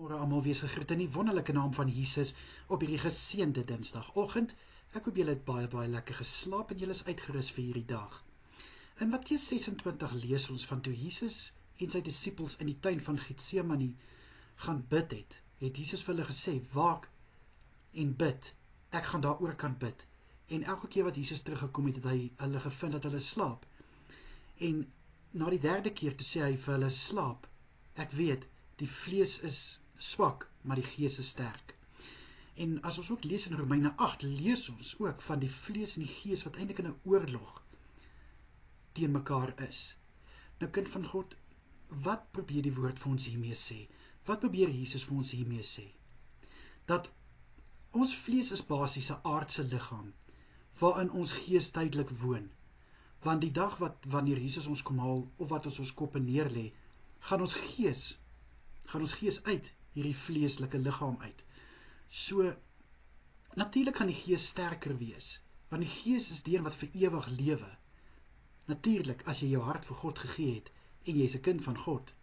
Goeiemôre almal, wees gegroet in die wonderlike naam van Jesus op hierdie geseënde Dinsdagoggend. Ek hoop julle het baie lekker geslaap en julle is uitgerus vir hierdie dag. In Matteus 26 lees ons van toe Jesus en sy disippels in die tuin van Getsemane gaan bid het Jesus vir hulle gesê, waak en bid, ek gaan daaroor kan bid. En elke keer wat Jesus teruggekom het hy hulle gevind dat hulle slaap. En na die derde keer toe sê hy vir hulle, slaap, ek weet, die vlees is swak, maar die gees is sterk. En as ons ook lees in Romeine 8, lees ons ook van die vlees en die gees wat eintlik in 'n oorlog teen mekaar is. Nou kind van God, wat probeer die woord vir ons hiermee sê? Wat probeer Jesus vir ons hiermee sê? Dat ons vlees is basies 'n aardse liggaam, waarin ons gees tydelik woon. Want die dag wanneer Jesus ons kom haal, of wat ons koppe neerlê, gaan ons gees uit hierdie vleeslike liggaam uit. So, natuurlik gaan die gees sterker wees, want die gees is die een wat vir ewig lewe. Natuurlik, as jy jou hart vir God gegee het, en jy is 'n kind van God,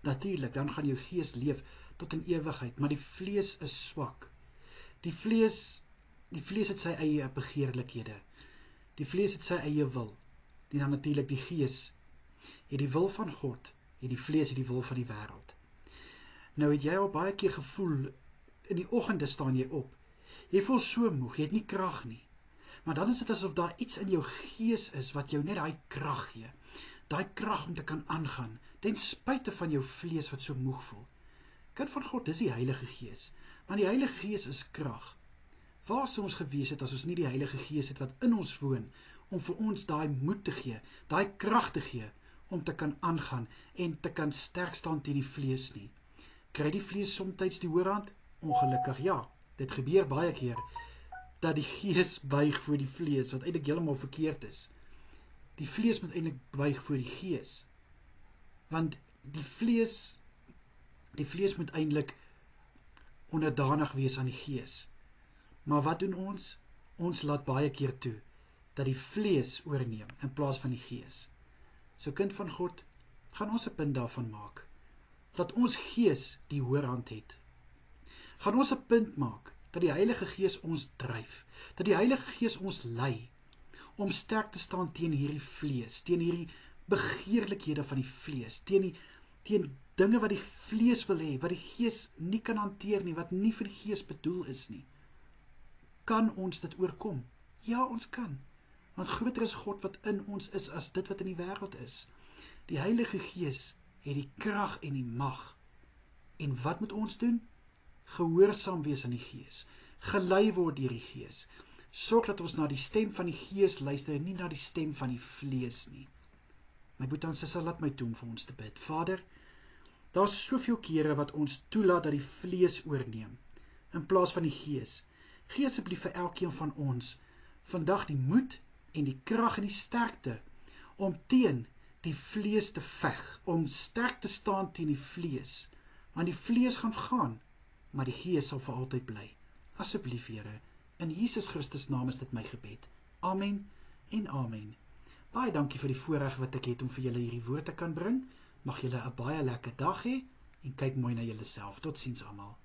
natuurlik, dan gaan jou gees leef tot in ewigheid, maar die vlees is swak. Die vlees het sy eie begeerlikhede. Die vlees het sy eie wil. En dan natuurlik die gees het die wil van God, en die vlees het die wil van die wêreld. Nou het jy al baie keer gevoel, in die oggende staan jy op, jy voel so moeg, jy het nie krag nie, maar dan is dit asof daar iets in jou gees is, wat jou net daai krag gee, daai krag om te kan aangaan, ten spyte van jou vlees wat so moeg voel. Kind van God, dis die Heilige Gees, want die Heilige Gees is krag. Waar sou ons gewees het as ons nie die Heilige Gees het wat in ons woon, om vir ons daai moed te gee, daai krag te gee, om te kan aangaan en te kan sterk staan teen die vlees nie. Kry die vlees somtyds die oorhand? Ongelukkig ja, dit gebeur baie keer, dat die gees buig voor die vlees, wat eintlik heeltemal verkeerd is. Die vlees moet eintlik buig voor die gees, want die vlees moet eintlik onderdanig wees aan die gees. Maar wat doen ons? Ons laat baie keer toe, dat die vlees oorneem, in plaas van die gees. So kind van God, gaan ons 'n punt daarvan maak, dat ons gees die hoërhand het. Gaan ons 'n punt maak, dat die Heilige Gees ons dryf, dat die Heilige Gees ons lei, om sterk te staan teen hierdie vlees, teen hierdie begeerlikhede van die vlees, teen dinge wat die vlees wil hê, wat die gees nie kan hanteer nie, wat nie vir die gees bedoel is nie. Kan ons dit oorkom? Ja, ons kan. Want groter is God wat in ons is, as dit wat in die wêreld is. Die Heilige Gees het die krag en die mag. En wat moet ons doen? Gehoorsaam wees aan die Gees. Gelei word deur die Gees. Sorg dat ons na die stem van die Gees luister, en nie na die stem van die vlees nie. My broer en suster, laat my toe om vir ons te bid. Vader, daar is soveel kere wat ons toelaat dat die vlees oorneem, in plaas van die Gees. Gee asseblief vir elkeen van ons vandag die moed en die krag en die sterkte om teen die vlees te veg, om sterk te staan teen die vlees, want die vlees gaan, maar die Gees sal vir altyd bly. Asseblief Here, in Jesus Christus naam is dit my gebed. Amen en amen. Baie dankie vir die voorreg wat ek het om vir julle hierdie woord te kan bring. Mag julle 'n baie lekker dag hê en kyk mooi na julleself. Totsiens almal.